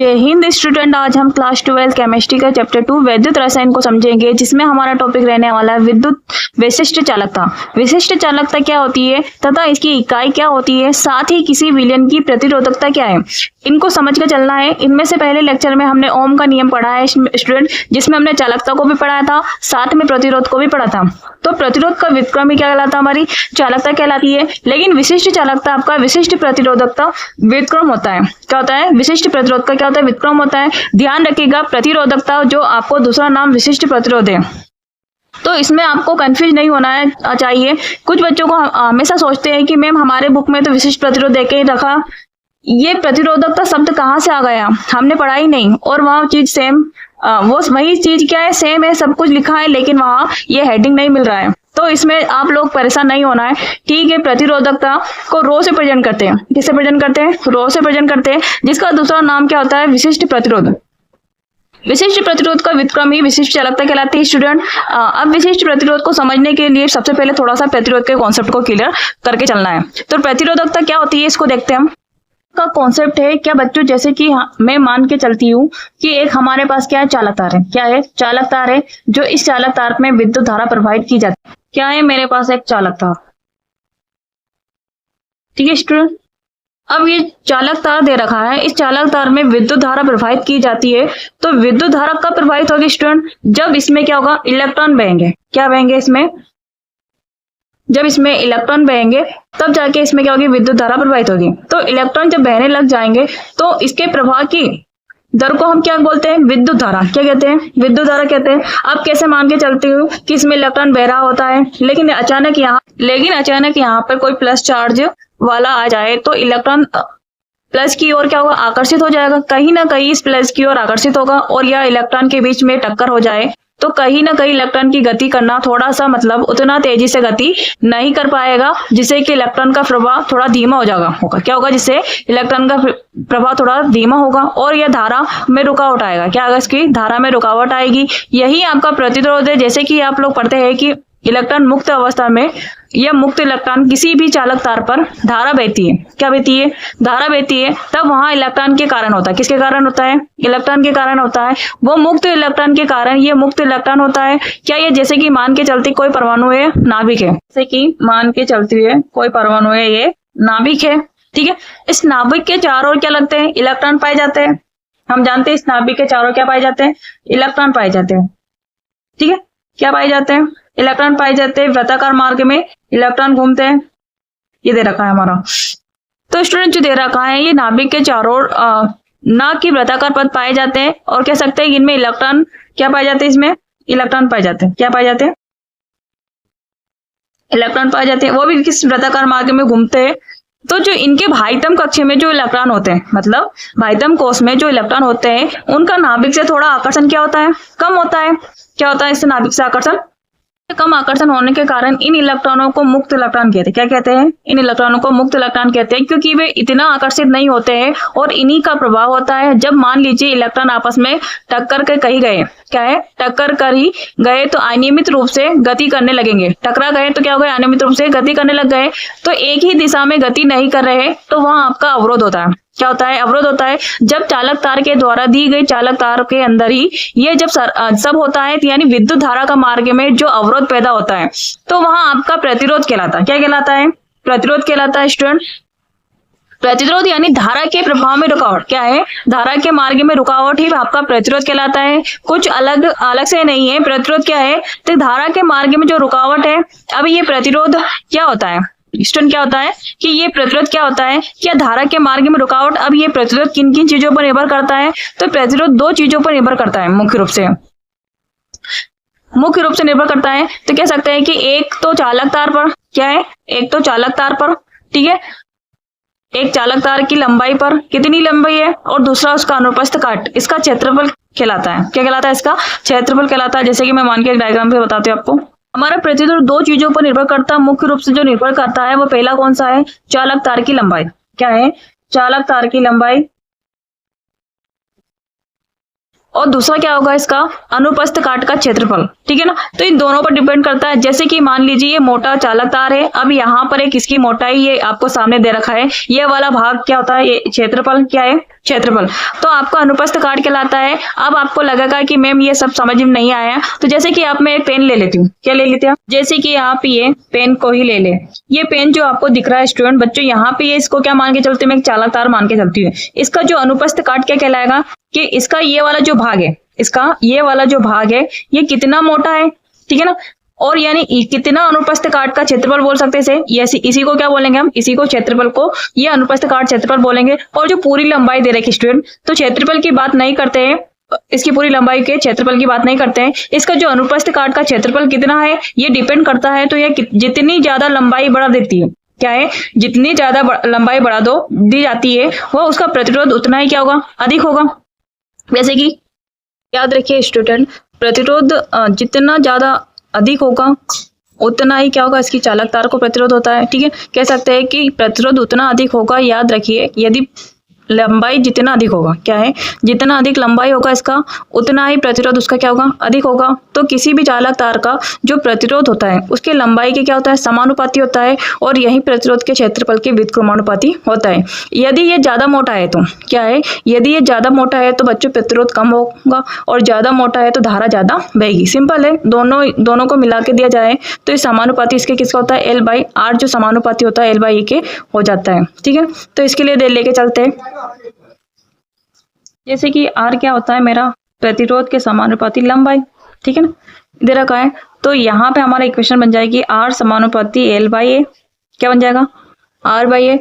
जय हिंद स्टूडेंट। आज हम क्लास 12 केमिस्ट्री का चैप्टर 2 वैद्युत रसायन को समझेंगे, जिसमें हमारा टॉपिक रहने वाला है विद्युत विशिष्ट चालकता। विशिष्ट चालकता क्या होती है तथा इसकी इकाई क्या होती है, साथ ही किसी विलयन की प्रतिरोधकता क्या है, इनको समझ कर चलना है। इनमें से पहले लेक्चर में हमने ओम का नियम पढ़ा है स्टूडेंट, जिसमें हमने चालकता को भी पढ़ाया था, साथ में प्रतिरोध को भी पढ़ा था। तो प्रतिरोध का व्युत्क्रम ही क्या कहलाता है, हमारी चालकता कहलाती है। लेकिन विशिष्ट चालकता आपका विशिष्ट प्रतिरोधकता व्युत्क्रम होता है। क्या होता है? विशिष्ट प्रतिरोध का क्या होता है? व्युत्क्रम होता है। ध्यान रखिएगा, प्रतिरोधकता जो आपको दूसरा नाम विशिष्ट प्रतिरोध है, तो इसमें आपको कंफ्यूज नहीं होना चाहिए। कुछ बच्चों को हमेशा सोचते हैं कि मैम हमारे बुक में तो विशिष्ट प्रतिरोध देके ही रखा, ये प्रतिरोधकता शब्द कहाँ से आ गया, हमने पढ़ा ही नहीं। और वहाँ चीज सेम, वो वही चीज क्या है, सेम है, सब कुछ लिखा है, लेकिन वहाँ ये हेडिंग नहीं मिल रहा है। तो इसमें आप लोग परेशान नहीं होना है, ठीक है। प्रतिरोधकता को रो से प्रेजेंट करते हैं। किससे प्रेजेंट करते हैं? रो से प्रेजेंट करते हैं, जिसका दूसरा नाम क्या होता है? विशिष्ट प्रतिरोध। विशिष्ट प्रतिरोध का व्युत्क्रम ही विशिष्ट चालकता कहलाती है स्टूडेंट। अब विशिष्ट प्रतिरोध को समझने के लिए सबसे पहले थोड़ा सा प्रतिरोध के कॉन्सेप्ट को क्लियर करके चलना है। तो प्रतिरोधकता क्या होती है, इसको देखते हैं हम। का कॉन्सेप्ट है क्या बच्चों, जैसे कि मैं मान के चलती हूँ कि एक हमारे पास क्या है, चालक तार है। क्या है? चालक तार है, जो इस चालक तार में विद्युत धारा प्रवाहित की जाती है। क्या है? मेरे पास एक चालक तार, ठीक है स्टूडेंट। अब ये चालक तार दे रखा है, इस चालक तार में विद्युत धारा प्रवाहित की जाती है। तो विद्युत धारा कब प्रवाहित होगी स्टूडेंट? जब इसमें क्या होगा, इलेक्ट्रॉन बहेंगे। क्या बहेंगे इसमें? जब इसमें इलेक्ट्रॉन बहेंगे तब जाके इसमें क्या होगी, विद्युत धारा प्रवाहित होगी। तो इलेक्ट्रॉन जब बहने लग जाएंगे तो इसके प्रवाह की दर को हम क्या बोलते हैं? विद्युत धारा। क्या कहते हैं? विद्युत धारा कहते हैं। अब कैसे मान के चलती हूँ कि इसमें इलेक्ट्रॉन बह रहा होता है, लेकिन अचानक यहाँ पर कोई प्लस चार्ज वाला आ जाए तो इलेक्ट्रॉन प्लस की ओर क्या होगा, आकर्षित हो जाएगा। कहीं ना कहीं इस प्लस की ओर आकर्षित होगा, और यह इलेक्ट्रॉन के बीच में टक्कर हो जाए तो कहीं ना कहीं इलेक्ट्रॉन की गति करना थोड़ा सा, मतलब उतना तेजी से गति नहीं कर पाएगा, जिससे कि इलेक्ट्रॉन का प्रवाह थोड़ा धीमा हो जाएगा। क्या होगा? जिससे इलेक्ट्रॉन का प्रवाह थोड़ा धीमा होगा और यह धारा में रुकावट आएगा। क्या आएगा? इसकी धारा में रुकावट आएगी। यही आपका प्रतिरोध है। जैसे कि आप लोग पढ़ते हैं कि इलेक्ट्रॉन मुक्त अवस्था में या मुक्त इलेक्ट्रॉन किसी भी चालक तार पर धारा बहती है। क्या बहती है? धारा बहती है। तब वहां इलेक्ट्रॉन के कारण होता है। किसके कारण होता है? इलेक्ट्रॉन के कारण होता है। वो मुक्त इलेक्ट्रॉन के कारण ये मुक्त इलेक्ट्रॉन होता है। क्या ये, जैसे कि मान के चलते कोई परमाणु है, नाभिक है, जैसे कि मान के चलती है कोई परमाणु है, ये नाभिक है, ठीक है। इस नाभिक के चारों ओर क्या लगते हैं? इलेक्ट्रॉन पाए जाते हैं। हम जानते हैं इस नाभिक के चारों ओर क्या पाए जाते हैं? इलेक्ट्रॉन पाए जाते हैं, ठीक है। क्या पाए जाते हैं? इलेक्ट्रॉन पाए जाते हैं। वृत्ताकार मार्ग में इलेक्ट्रॉन घूमते हैं। ये दे रखा है हमारा। तो स्टूडेंट जो दे रखा है, ये नाभिक के चारों ओर ना कि वृत्ताकार पथ पाए जाते हैं, और कह सकते हैं इनमें इलेक्ट्रॉन क्या पाए जाते हैं? इसमें इलेक्ट्रॉन पाए जाते हैं। क्या पाए जाते हैं? इलेक्ट्रॉन पाए जाते हैं। वो भी किस वृत्ताकार मार्ग में घूमते हैं। तो जो इनके भाइतम कक्ष में जो इलेक्ट्रॉन होते हैं, मतलब भाइतम कोष में जो इलेक्ट्रॉन होते हैं, उनका नाभिक से थोड़ा आकर्षण क्या होता है? कम होता है। क्या होता है? इससे नाभिक से आकर्षण कम आकर्षण होने के कारण इन इलेक्ट्रॉनों को मुक्त इलेक्ट्रॉन कहते हैं। क्या कहते हैं? इन इलेक्ट्रॉनों को मुक्त इलेक्ट्रॉन कहते हैं, क्योंकि वे इतना आकर्षित नहीं होते हैं और इन्हीं का प्रभाव होता है। जब मान लीजिए इलेक्ट्रॉन आपस में टक्कर के कहीं गए, क्या है, टक्कर कर ही गए, तो अनियमित रूप से गति करने लगेंगे। टकरा गए तो क्या हो गया? अनियमित रूप से गति करने लग गए। तो एक ही दिशा में गति नहीं कर रहे, तो वहां आपका अवरोध होता है। क्या होता है? अवरोध होता है। जब चालक तार के द्वारा दी गई चालक तार के अंदर ही ये जब सब होता है, यानी विद्युत धारा का मार्ग में जो अवरोध पैदा होता है, तो वहां आपका प्रतिरोध कहलाता है। क्या कहलाता है? प्रतिरोध कहलाता है स्टूडेंट। प्रतिरोध यानी धारा के प्रभाव में रुकावट। क्या है? धारा के मार्ग में रुकावट ही आपका प्रतिरोध कहलाता है। कुछ अलग से नहीं है। प्रतिरोध क्या है? तो धारा के मार्ग में जो रुकावट है। अब ये प्रतिरोध क्या होता है स्टूडेंट? क्या होता है कि ये प्रतिरोध क्या होता है? क्या धारा के मार्ग में रुकावट। अब ये प्रतिरोध किन किन चीजों पर निर्भर करता है? तो प्रतिरोध दो चीजों पर निर्भर करता है मुख्य रूप से निर्भर करता है। तो कह सकते हैं कि एक तो चालक तार पर, क्या है, एक तो चालक तार पर, ठीक है, एक चालक तार की लंबाई पर कितनी लंबाई है, और दूसरा उसका अनुप्रस्थ काट, इसका क्षेत्रफल कहलाता है। क्या कहलाता है? इसका क्षेत्रफल कहलाता है। जैसे कि मैं मान के एक डायग्राम पे बताती हूँ आपको। हमारा प्रतिरोध दो चीजों पर निर्भर करता है। मुख्य रूप से जो निर्भर करता है वो पहला कौन सा है? चालक तार की लंबाई। क्या है? चालक तार की लंबाई। और दूसरा क्या होगा इसका, अनुप्रस्थ काट का क्षेत्रफल, ठीक है ना। तो इन दोनों पर डिपेंड करता है। जैसे कि मान लीजिए ये मोटा चालक तार है, अब यहाँ पर एक इसकी मोटाई ये आपको सामने दे रखा है, ये वाला भाग क्या होता है, ये क्षेत्रफल क्या है, क्षेत्रफल, तो आपका अनुप्रस्थ काट कहलाता है। अब आपको लगेगा कि मैम ये सब समझ में नहीं आया, तो जैसे कि आप, मैं एक पेन ले लेती हूँ, क्या ले लेते हैं, जैसे कि आप ये पेन को ही ले ले, ये पेन जो आपको दिख रहा है स्टूडेंट बच्चों, यहाँ पे ये इसको क्या मान के चलते हैं, मैं एक चालक तार मान के चलती हूँ। इसका जो अनुप्रस्थ काट क्या कहलाएगा कि इसका ये वाला जो भाग है, इसका ये वाला जो भाग है ये कितना मोटा है, ठीक है ना, और यानी कितना अनुप्रस्थ काट का क्षेत्रफल बोल सकते हैं इसे, इसी को क्या बोलेंगे हम, इसी को क्षेत्रफल को ये अनुप्रस्थ काट क्षेत्रफल बोलेंगे। और जो पूरी लंबाई दे रखी स्टूडेंट, तो क्षेत्रफल की बात नहीं करते हैं, इसकी पूरी लंबाई के क्षेत्रफल की बात नहीं करते हैं, इसका जो अनुप्रस्थ काट का क्षेत्रफल कितना है ये डिपेंड करता है। तो ये जितनी ज्यादा लंबाई बढ़ा देती है, क्या है, जितनी ज्यादा लंबाई बढ़ा दी जाती है वो उसका प्रतिरोध उतना ही क्या होगा, अधिक होगा। जैसे कि याद रखिए स्टूडेंट, प्रतिरोध जितना ज्यादा अधिक होगा उतना ही क्या होगा, इसकी चालक तार को प्रतिरोध होता है, ठीक है। कह सकते हैं कि प्रतिरोध उतना अधिक होगा, याद रखिए, यदि लंबाई जितना अधिक होगा, क्या है, जितना अधिक लंबाई होगा इसका उतना ही प्रतिरोध उसका क्या होगा, अधिक होगा। तो किसी भी चालक तार का जो प्रतिरोध होता है उसके लंबाई के क्या होता है, समानुपाती होता है, और यही प्रतिरोध के क्षेत्रफल के व्युत्क्रमानुपाती होता है। यदि ये ज्यादा मोटा है तो क्या है, यदि ये ज्यादा मोटा है तो बच्चों प्रतिरोध कम होगा, और ज्यादा मोटा है तो धारा ज्यादा बहेगी। सिंपल है, दोनों को मिला के दिया जाए तो ये समानुपाती इसके किसका होता है, L/R, जो समानुपाती होता है L/E के हो जाता है, ठीक है। तो इसके लिए लेके चलते हैं, जैसे कि R क्या होता है मेरा, प्रतिरोध के समानुपाती लंबाई, ठीक है ना, दे रखा है। तो यहाँ पे हमारा इक्वेशन बन जाएगी R समानुपाती L/A, क्या बन जाएगा, R/A।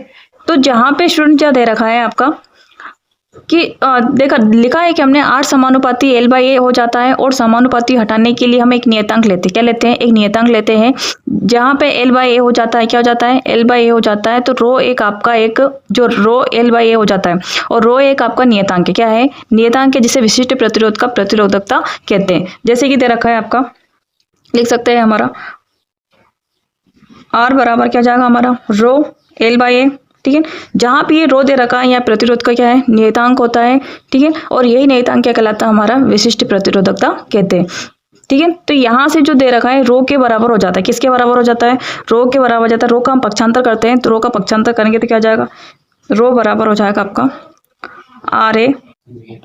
तो जहाँ पे स्टूडेंट क्या दे रखा है आपका कि देखा लिखा है कि हमने R समानुपाती L/A हो जाता है, और समानुपाती हटाने के लिए हम एक नियतांक लेते हैं, क्या लेते हैं, एक नियतांक लेते हैं। जहाँ पे L/A हो जाता है, क्या हो जाता है, L/A हो जाता है, तो रो एक आपका एक जो रो L/A हो जाता है, और रो एक आपका नियतांक है, क्या है, नियतांक है, जिसे विशिष्ट प्रतिरोध का प्रतिरोधकता कहते हैं। जैसे कि दे रखा है आपका, लिख सकते हैं हमारा R बराबर क्या जाएगा हमारा, रो L/A, ठीक है। जहां पे ये रो दे रखा है यहाँ प्रतिरोध का क्या है, नियतांक होता है, ठीक है, और यही नियतांक क्या कहलाता है, हमारा विशिष्ट प्रतिरोधकता कहते हैं, ठीक है। तो यहाँ से जो दे रखा है रो के बराबर हो जाता है, किसके बराबर हो जाता है, रो के बराबर हो जाता है। रो का हम पक्षांतर करते हैं, तो रो का पक्षांतर करेंगे तो क्या हो जाएगा, रो बराबर हो जाएगा आपका RA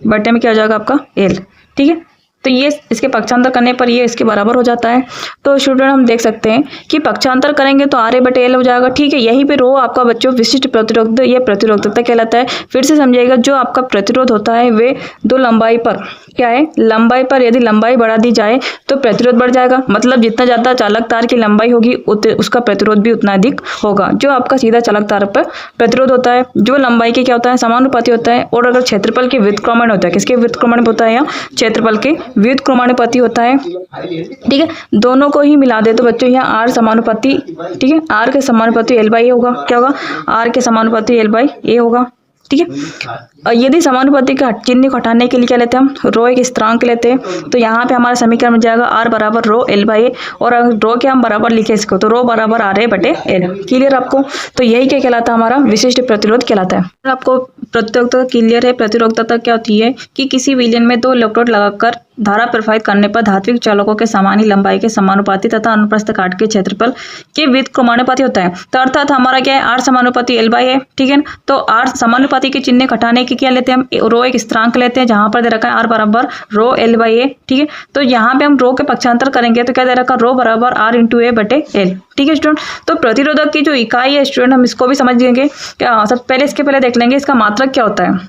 बटे में क्या हो जाएगा आपका L, ठीक है। तो ये इसके पक्षांतर करने पर ये इसके बराबर हो जाता है। तो स्टूडेंट हम देख सकते हैं कि पक्षांतर करेंगे तो RA बटे L हो जाएगा, ठीक है। यहीं पे रो आपका बच्चों विशिष्ट प्रतिरोध, ये प्रतिरोधकता कहलाता है। फिर से समझिएगा, जो आपका प्रतिरोध होता है वे दो लंबाई पर, क्या है, लंबाई पर यदि लंबाई बढ़ा दी जाए तो प्रतिरोध बढ़ जाएगा, मतलब जितना ज्यादा चालक तार की लंबाई होगी उसका प्रतिरोध भी उतना अधिक होगा। जो आपका सीधा चालक तार पर प्रतिरोध होता है जो लंबाई के क्या होता है, समानुपाती होता है, और अगर क्षेत्रफल के व्युत्क्रमण होता है, किसके व्युत्क्रमण होता है, या क्षेत्रफल के व्युत्क्रमानुपाती होता है, ठीक है। दोनों को ही मिला दे तो बच्चों यहाँ R समानुपाती, ठीक है, R के समानुपाती L/A होगा, क्या होगा, R के समानुपाती L/A होगा, ठीक है। और यदि समानुपाती का चिन्ह को हटाने के लिए क्या लेते हैं हम, रो एक स्थिरांक लेते हैं। तो यहाँ पे हमारा समीकरण बन जाएगा R बराबर रो L/A, और अगर रो के हम बराबर लिखे इसको तो रो बराबर RA बटे L। क्लियर आपको, तो यही क्या कहलाता है, हमारा विशिष्ट प्रतिरोध कहलाता है। आपको प्रतिरोधकता क्लियर है। प्रतिरोधकता क्या होती है कि किसी विलयन में दो इलेक्ट्रोड लगाकर धारा प्रवाहित करने पर धात्विक चालकों के समान ही लंबाई के समानुपाती तथा अनुप्रस्थ काट के क्षेत्रफल के व्युत्क्रमानुपाती होता है। तो अर्थात हमारा क्या है, R समानुपाती L/A, ठीक है। तो R समानुपाती के चिन्ह घटाने के क्या लेते हैं हम, रो एक स्थिरांक लेते हैं, जहां पर दे रखा है R बराबर रो L/A, ठीक है। तो यहाँ पे हम रो के पक्षांतर करेंगे तो क्या दे रखा है, रो बराबर R इंटू A बटे L, ठीक है स्टूडेंट। तो प्रतिरोधक की जो इकाई है स्टूडेंट, हम इसको भी समझ लेंगे। क्या सब पहले इसके पहले देख लेंगे इसका मात्रक क्या होता है।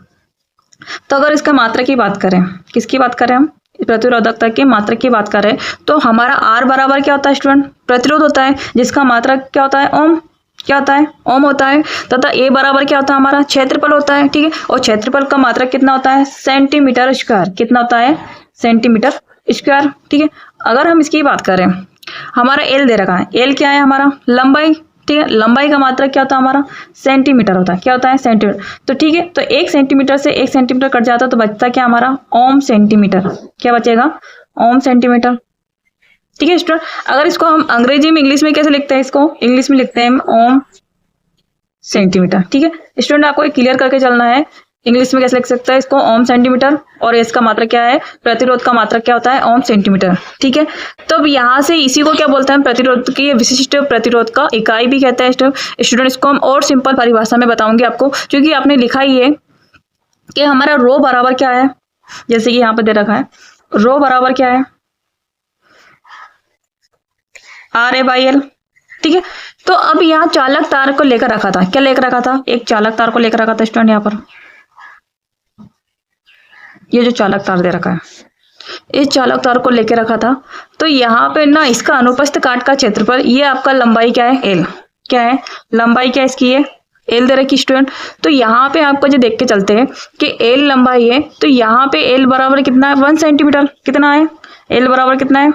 तो अगर इसका मात्रक की बात करें, किसकी बात करें हम, प्रतिरोधकता के मात्रक की बात करें, तो हमारा R बराबर क्या होता है स्टूडेंट, प्रतिरोध होता है, जिसका मात्रक क्या होता है, ओम, क्या होता है, ओम होता है। तथा A बराबर क्या होता है, हमारा क्षेत्रफल होता है, ठीक है। और क्षेत्रफल का मात्रक कितना होता है, सेंटीमीटर स्क्वायर, कितना होता है, सेंटीमीटर स्क्वायर, ठीक है। अगर हम इसकी बात करें, हमारा L दे रखा है, L क्या है, हमारा लंबाई, ठीक है। लंबाई का मात्रक क्या होता है, हमारा सेंटीमीटर होता है, क्या होता है, सेंटीमीटर। तो ठीक है, तो 1 सेंटीमीटर से 1 सेंटीमीटर कट जाता है तो बचता क्या हमारा, ओम सेंटीमीटर, क्या बचेगा, ओम सेंटीमीटर, ठीक है स्टूडेंट। अगर इसको हम अंग्रेजी में, इंग्लिश में कैसे लिखते हैं, इसको इंग्लिश में लिखते हैं ओम सेंटीमीटर, ठीक है स्टूडेंट। आपको क्लियर करके चलना है इंग्लिश में कैसे लिख सकते हैं इसको, ओम सेंटीमीटर, और इसका मात्रक क्या है, प्रतिरोध का मात्रक क्या होता है, ओम सेंटीमीटर। ठीक है, तो अब यहाँ से इसी को क्या बोलते हैं, प्रतिरोध की विशिष्ट प्रतिरोध का इकाई भी कहते हैं स्टूडेंट। इसको हम और सिंपल परिभाषा में बताऊंगी आपको, क्योंकि आपने लिखा ही है कि हमारा रो बराबर क्या है, जैसे कि यहाँ पे दे रखा है, रो बराबर क्या है, RA/L। ठीक है, तो अब यहाँ चालक तार को लेकर रखा था, क्या लेकर रखा था, एक चालक तार को लेकर रखा था स्टूडेंट। यहाँ पर ये जो चालक तार दे रखा है, इस चालक तार को लेकर रखा था, तो यहाँ पे ना इसका अनुप्रस्थ काट का क्षेत्रफल, ये आपका लंबाई क्या है, L। क्या है लंबाई, क्या इसकी है, L दे रखी स्टूडेंट। तो यहाँ पे आपको जो देख के चलते हैं कि L लंबाई है, तो यहाँ पे L बराबर कितना है, 1 सेंटीमीटर। कितना है, L बराबर कितना है,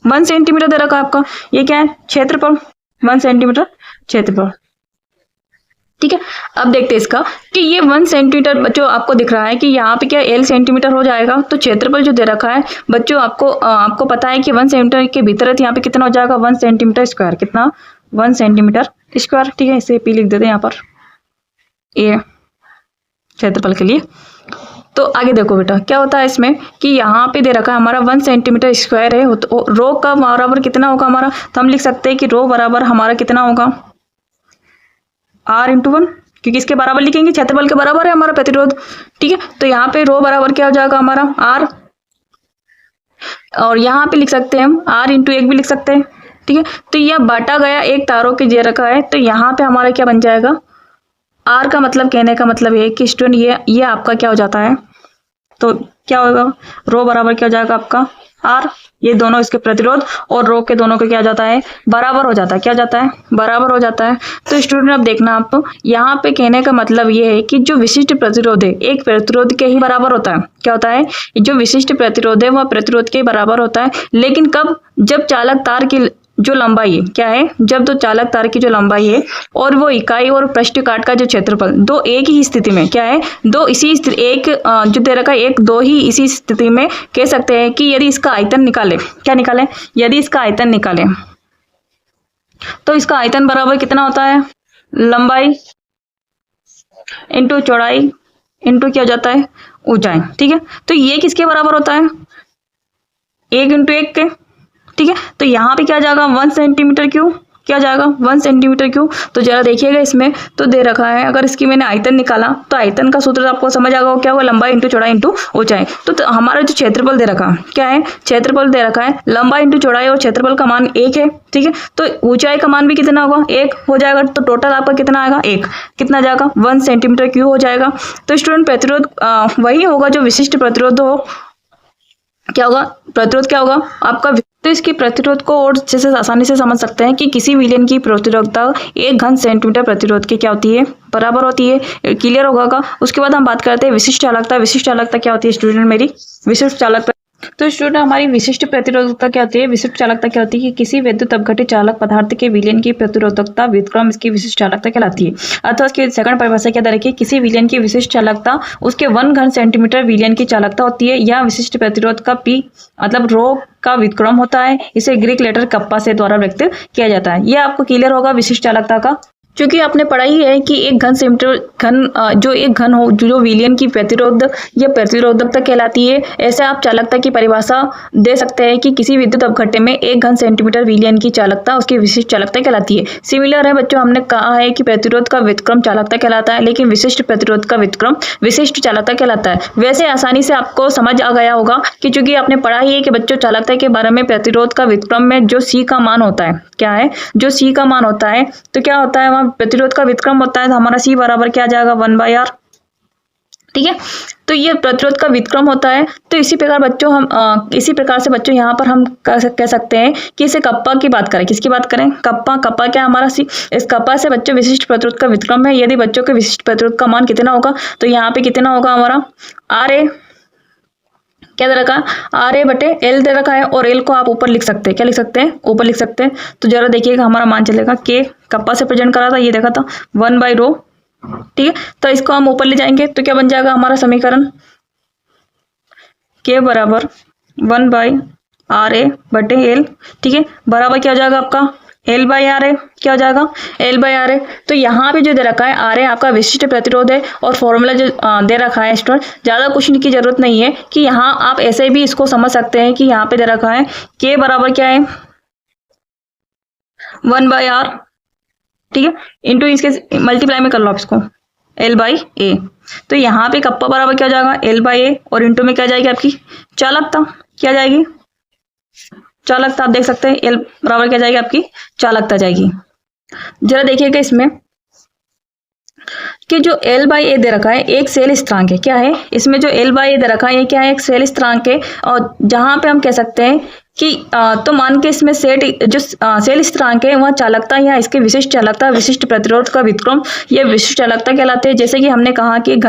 1 सेंटीमीटर दे रखा है आपका। ये क्या है, क्षेत्रफल, 1 सेंटीमीटर क्षेत्रफल। ठीक है, अब देखते हैं इसका कि ये 1 सेंटीमीटर बच्चों आपको दिख रहा है कि यहाँ पे क्या L सेंटीमीटर हो जाएगा, तो क्षेत्रफल जो दे रखा है बच्चों आपको पता है कि 1 सेंटीमीटर के भीतर है, तो यहाँ पे कितना हो जाएगा, 1 सेंटीमीटर स्क्वायर। कितना, 1 सेंटीमीटर स्क्वायर। ठीक है, इसे P लिख देते हैं यहाँ पर, ये क्षेत्रफल के लिए। तो आगे देखो बेटा क्या होता है इसमें कि यहाँ पे दे रखा है हमारा 1 सेंटीमीटर स्क्वायर है, तो रो का बराबर कितना होगा हमारा, तो हम लिख सकते हैं कि रो बराबर हमारा कितना होगा, R/1, क्योंकि इसके बराबर लिखेंगे, क्षेत्रफल के बराबर है हमारा प्रतिरोध। ठीक है, तो यहाँ पे रो बराबर क्या हो जाएगा हमारा, R, और यहाँ पे लिख सकते हैं हम R/1 भी लिख सकते हैं। ठीक है, तो यह बांटा गया एक तारों के दे रखा है, तो यहाँ पे हमारा क्या बन जाएगा, R का मतलब, कहने का मतलब है कि स्टूडेंट ये आपका क्या हो जाता है, तो क्या होगा, रो बराबर क्या हो जाएगा आपका R, ये दोनों इसके प्रतिरोध और रो के दोनों का क्या जाता है, बराबर हो जाता है। क्या जाता है, बराबर हो जाता है। तो स्टूडेंट अब देखना आप, यहाँ पे कहने का मतलब ये है कि जो विशिष्ट प्रतिरोध है एक प्रतिरोध के ही बराबर होता है। क्या होता है, जो विशिष्ट प्रतिरोध है वह प्रतिरोध के बराबर होता है, लेकिन कब, जब चालक तार की जो लंबाई है, क्या है, जब दो चालक तार की जो लंबाई है और वो इकाई और पृष्ठ काट का जो क्षेत्रफल, दो एक ही स्थिति में, क्या है, दो इसी एक जो दे रखा है, एक दो ही इसी स्थिति में कह सकते हैं कि यदि इसका आयतन निकाले, क्या निकाले, यदि इसका आयतन निकाले, तो इसका आयतन बराबर कितना होता है, लंबाई इंटू चौड़ाई इंटू क्या हो जाता है, ऊंचाई। ठीक है, तो ये किसके बराबर होता है, 1 इंटू 1 के। ठीक है, तो यहाँ पे क्या जाएगा, 1 सेंटीमीटर क्यूब, क्या जाएगा, 1 सेंटीमीटर क्यूब। तो जरा देखिएगा इसमें तो दे रखा है, अगर इसकी मैंने आयतन निकाला तो आयतन का सूत्र आपको समझ आएगा, क्या होगा, लंबाई इंटू चौड़ाई इंटू ऊंचाई। तो हमारा जो क्षेत्रफल दे रखा है, क्या है, क्षेत्रफल दे रखा है, लंबाई इंटू चौड़ाई और क्षेत्रफल का मान 1 है। ठीक है, तो ऊंचाई का मान भी कितना होगा, 1 हो जाएगा। तो टोटल आपका कितना आएगा, 1 कितना जाएगा, 1 सेंटीमीटर क्यूब हो जाएगा। तो स्टूडेंट प्रतिरोध वही होगा जो विशिष्ट प्रतिरोध हो, क्या होगा, प्रतिरोध क्या होगा आपका। तो इसकी प्रतिरोध को और जैसे आसानी से समझ सकते हैं कि किसी विलयन की प्रतिरोधकता 1 घन सेंटीमीटर प्रतिरोध की क्या होती है, बराबर होती है। क्लियर होगा। उसके बाद हम बात करते हैं विशिष्ट चालकता। विशिष्ट चालकता क्या होती है स्टूडेंट मेरी, विशिष्ट चालकता। तो स्टूडेंट हमारी विशिष्ट प्रतिरोधकता क्या होती है, विशिष्ट चालकता क्या होती है कि किसी विद्युत अपघटित चालक पदार्थ के विलयन की प्रतिरोधकता व्युत्क्रम इसकी विशिष्ट चालकता कहलाती है। अथवा इसकी सेकंड परिभाषा क्या देखिए, किसी विलयन की विशिष्ट चालकता उसके 1 घन सेंटीमीटर विलयन की चालकता होती है, या विशिष्ट प्रतिरोध का P मतलब रो का व्युत्क्रम होता है। इसे ग्रीक लेटर कप्पा से द्वारा व्यक्त किया जाता है। यह आपको क्लियर होगा विशिष्ट चालकता का, क्योंकि आपने पढ़ा ही है कि 1 घन सेंटीमीटर जो 1 घन हो जो विलयन की प्रतिरोध या प्रतिरोधकता कहलाती है। ऐसे आप चालकता की परिभाषा दे सकते हैं कि किसी विद्युत अपघट्य में 1 घन सेंटीमीटर विलयन की चालकता उसकी विशिष्ट चालकता कहलाती है। सिमिलर है बच्चों, हमने कहा है कि प्रतिरोध का व्युत्क्रम चालकता कहलाता है, लेकिन विशिष्ट प्रतिरोध का व्युत्क्रम विशिष्ट चालकता कहलाता है। वैसे आसानी से आपको समझ आ गया होगा कि चूंकि आपने पढ़ा ही है कि बच्चों चालकता के बारे में, प्रतिरोध का व्युत्क्रम में जो C का मान होता है, क्या है, जो C का मान होता है, तो क्या होता है प्रतिरोध का व्युत्क्रम होता है, तो हमारा C बराबर क्या आ जाएगा, 1/R। ठीक है, तो ये प्रतिरोध का व्युत्क्रम होता है। तो इसी प्रकार बच्चों हम इसी प्रकार से बच्चों यहाँ पर हम कह सकते हैं कि इसे कप्पा की बात करें, किसकी बात करें, कप्पा क्या हमारा C। इस कप्पा से बच्चों विशिष्ट प्रतिरोध का व्युत्क्रम है। यदि बच्चों के विशिष्ट प्रतिरोध का मान कितना होगा, तो यहाँ पे कितना होगा हमारा RA, क्या दे रखा है, RA/L दे रखा है, और L को आप ऊपर लिख सकते हैं, क्या लिख सकते हैं, ऊपर लिख सकते हैं। तो जरा देखिएगा हमारा मान चलेगा K, कप्पा से प्रेजेंट करा था, ये देखा था 1/ρ। ठीक है, तो इसको हम ऊपर ले जाएंगे तो क्या बन जाएगा हमारा समीकरण, K बराबर 1/RA/L। ठीक है, बराबर क्या हो जाएगा आपका एल बाई आर है, क्या हो जाएगा एल बाई आर है। तो यहाँ पे जो दे रखा है आर है आपका विशिष्ट प्रतिरोध है, और फॉर्मूला जो दे रखा है स्टूडेंट, ज़्यादा कुछ की जरूरत नहीं है कि यहाँ आप ऐसे भी इसको समझ सकते हैं कि यहाँ पे दे रखा है के बराबर क्या है 1 बाई आर, ठीक है, इंटू इसके मल्टीप्लाई में कर लो आप इसको एल बाई ए। तो यहाँ पे कप्पा बराबर क्या हो जाएगा एल बाई ए, और इंटू में क्या जाएगी आपकी चालकता, क्या जाएगी चालकता। आप देख सकते हैं एल बराबर क्या जाएगी आपकी चालकता जाएगी। जरा देखिएगा इसमें कि जो एल बाई ए दे रखा है एक सेल स्थिरांक है, क्या है इसमें जो एल बाई ए दे रखा है ये क्या है एक सेल स्थिरांक है। और जहां पे हम कह सकते हैं कि तो मान के इसमें सेट जो सेल स्थिरांक है वहाँ चालकता या इसके विशिष्ट चालकता विशिष्ट प्रतिरोध का व्युत्क्रम ये विशिष्ट चालकता कहलाते हैं। जैसे कि हमने कहा कि एक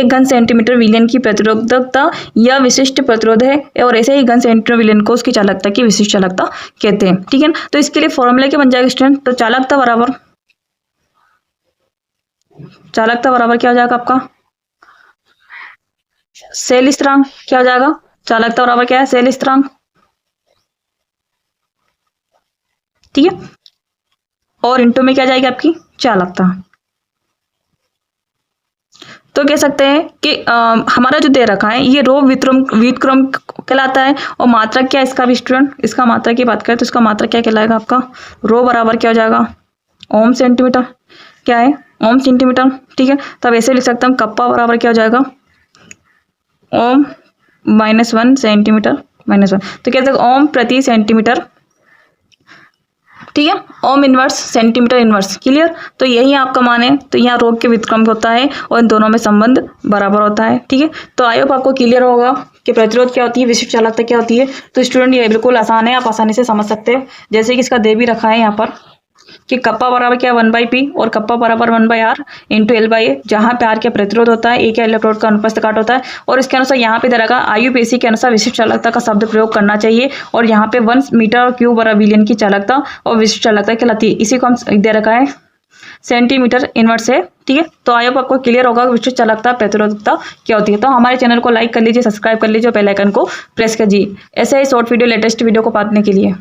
घन सेंटीमीटर विलियन की प्रतिरोधकता या विशिष्ट प्रतिरोध है, और ऐसे ही घन सेंटीमीटर विलियन को उसकी चालकता की विशिष्ट चालकता कहते हैं, ठीक है ना। तो इसके लिए फॉर्मूला क्या बन जाएगा स्टूडेंट, तो चालकता बराबर क्या हो जाएगा आपका सेल स्थिरांक, क्या हो जाएगा चालकता बराबर क्या है सेल स्थिरांक, ठीक है, और इंटू में क्या जाएगी आपकी चालकता। तो कह सकते हैं कि हमारा जो दे रखा है ये रो व्युत्क्रम कहलाता है, और मात्रक क्या है इसका भी स्टूडेंट, इसका मात्रक की बात करें तो इसका मात्रक क्या कहलाएगा आपका रो बराबर क्या हो जाएगा ओम सेंटीमीटर, क्या है ओम सेंटीमीटर, ठीक है। तब ऐसे लिख सकता हूँ कप्पा बराबर क्या हो जाएगा ओम -1 सेंटीमीटर -1, तो कहते हैं ओम प्रति सेंटीमीटर, ठीक है, ohm inverse centimetre inverse, clear. तो यही आपका मान है, तो यहाँ रोग के व्युत्क्रम होता है और इन दोनों में संबंध बराबर होता है, ठीक है। तो आई होप आपको क्लियर होगा कि प्रतिरोध क्या होती है विशिष्ट चालकता क्या होती है। तो स्टूडेंट ये बिल्कुल आसान है, आप आसानी से समझ सकते हैं। जैसे कि इसका दे भी रखा है यहाँ पर कि कप्पा बराबर क्या 1 बाई पी और कप्पा बराबर 1 by r into l by a, जहाँ पे आर क्या प्रतिरोध होता है, ए क्या इलेक्ट्रोड का अनुप्रस्थ काट होता है, और इसके अनुसार यहाँ पे दे रखा IUPAC के अनुसार विशिष्ट चालकता का शब्द प्रयोग करना चाहिए, और यहाँ पे 1 मीटर क्यूब बराबर विलियन की चालकता और विशिष्ट चालकता कहलाती है। इसी को हम दे रखा है सेंटीमीटर इनवर्स है, ठीक है। तो आई होप आपको क्लियर होगा विशिष्ट चालकता प्रतिरोधकता क्या होती है। तो हमारे चैनल को लाइक कर लीजिए, सब्सक्राइब कर लीजिए, बेल आइकन को प्रेस कीजिए ऐसे ही शॉर्ट वीडियो लेटेस्ट वीडियो को पाने के लिए।